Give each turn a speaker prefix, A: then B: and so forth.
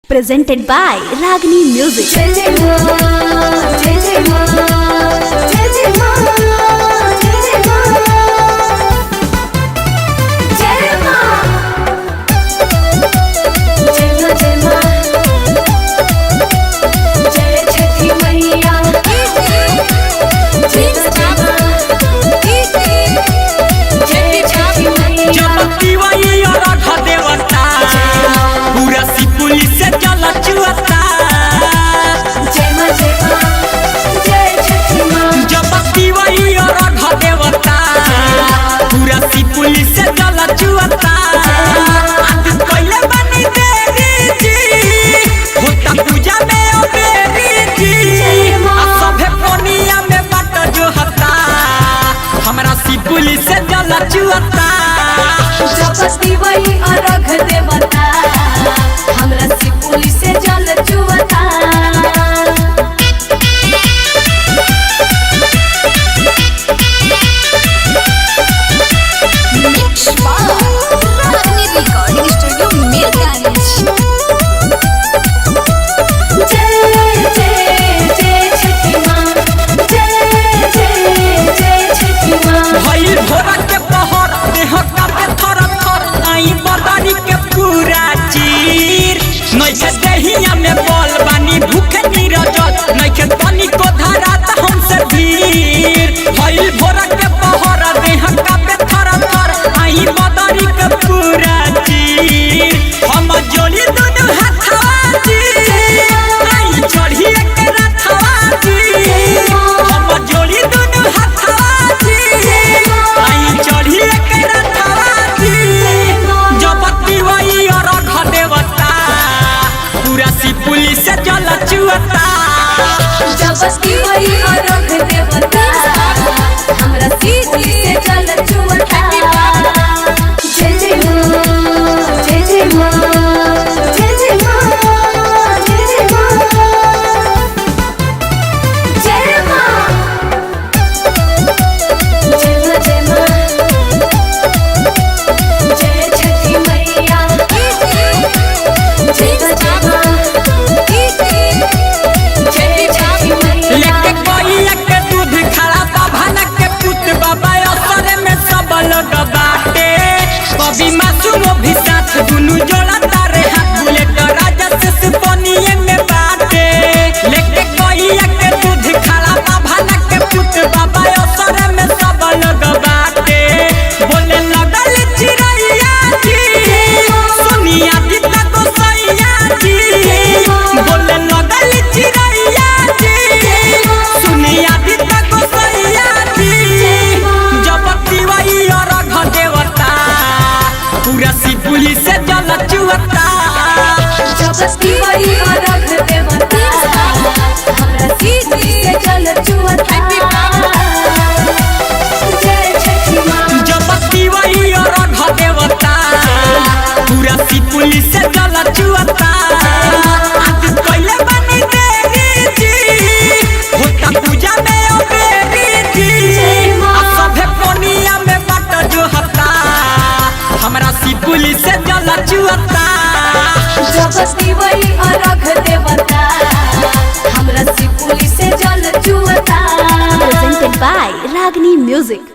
A: Presented by Ragini Music.
B: जय जय मां, जय जय मां, जय जय मां, जय जय मां, जय मां, जय मां, जय मां, जय छठी मैया, जय जय मां, जय छठी मैया।
C: जब दिवाई और आधा देवता पूरा सिपुली से चला चुअता।
B: जय मां, जय मां, जय छठी मां।
C: जब दिवाई और आधा देवता पूरा सिपुली से चला चुअता। आज पहले बनी देवी जी होता पूजा में ओ बेरी जी। आ सभे कोनिया में बट जो हता हमरा सिपुली से चला चुअता।
B: जब दिवाई अर्घ देवता हमरा सिपुली से जल चुअता।
A: Recording Studio Mirganj.
B: जय जय जय छठी मां, जय जय जय छठी मां।
C: भइल भोरा के पहर देह कापे थर थर आई बदानी के पूरा चीर। नइखे देहिया में बल बानी भूखे नीरजत नइखे तनी को धरात हमसे भीर। भइल भोरा के पहर देह कापे थर थर आई बदानी के पूरा चीर। हम जोली दुनु हाथवा जी आई चढ़ी के रथवा जी। हम जोली दुनु हाथवा जी आई चढ़ी के रथवा जी। जब दिवाई और अर्घ देवता पूरा सिपुली से जल चुअता।
B: जब दिवाई अर्घ देवता हमरा सिपुली से जल चुअता। जय जय मां, जय जय मां, जय जय मां, जय जय मां, जय मां, जय मां, जय मां, जय छठी मैया, जय मां, जय छठी मैया।
C: लेके कोइया के दूध खड़ा बाभन के पुत बाबा असरे में सब लोग बाटे। कभी मासूम भी साथ दुनु जोड़ा तारे हाथ बुलेट राजा से सुपनिए में बाटे। लेके कोइया के दूध खड़ा बाभन के पुत बाबा असरे में सब लोग बाटे। बोले लगल चिड़ैया जी सुनिया दिता गोसैया जी। बोले लगल चिड़ैया जी सुनिया दिता गोसैया जी। जब दिवाई और अर्घ देवता पूरा सिपुली से जल चुअता।
B: जब दिवाई अर्घ देवता हमरा सिपुली से जल चुअता। जय छठी मां।
C: जब दिवाई और अर्घ देवता पूरा सिपुली से जल चुअता। आज पहले बनी देवी जी होता पूजा में ओ बेरी जी। आ सभे कोनिया में बट जो हता हमरा सिपुली से जल चुअता।
B: जब दिवाई अर्घ देवता हमरा सिपुली से जल चुअता।
A: Presented by Ragini Music.